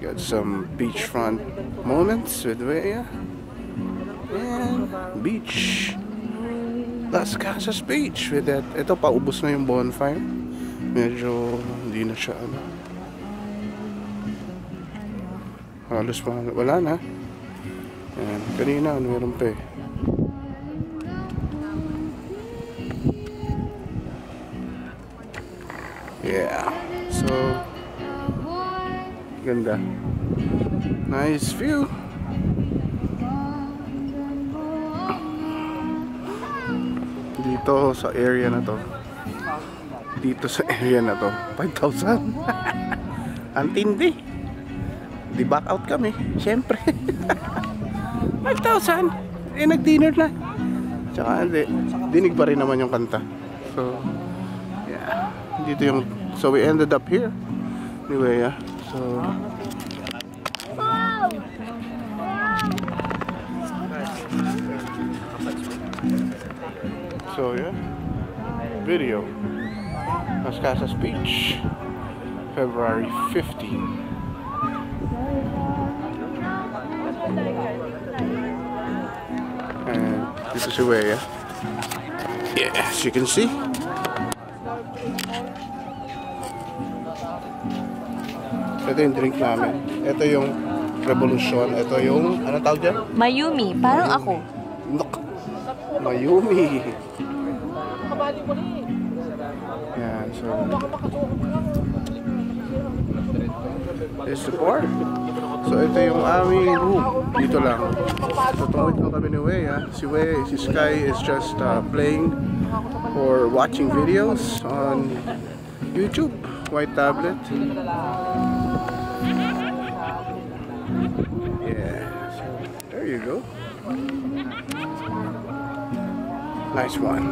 got some beachfront moments with Wea and beach. Las Casas Beach with that. Ito paubos na yung bonfire. Medyo hindi na siya ano. Halos wala na. Ayan, kanina meron pa eh. Yeah. So ganda. Nice view. Dito sa area na to. Dito sa area na to. 5,000. Ang tindi. Di back out kami. Siyempre. 5,000. Eh nag-dinner na. Tsaka hindi. Dinig pa rin naman yung kanta. So yeah. Dito yung. So we ended up here. Anyway, yeah. So yeah, video Las Casas Beach, February 15. And this is Wea. Yeah, as you can see. Ito yung drink namin. Ito yung Revolution. Ito yung, ano tawag dyan? Mayumi, parang ako. Mayumi. Yan, so this is the bar. So ito yung aming room. Dito lang. So tumawid ko kami ni Wea. Si Wea, si Sky is just playing or watching videos on YouTube. White tablet. Yeah, so there you go. Nice one.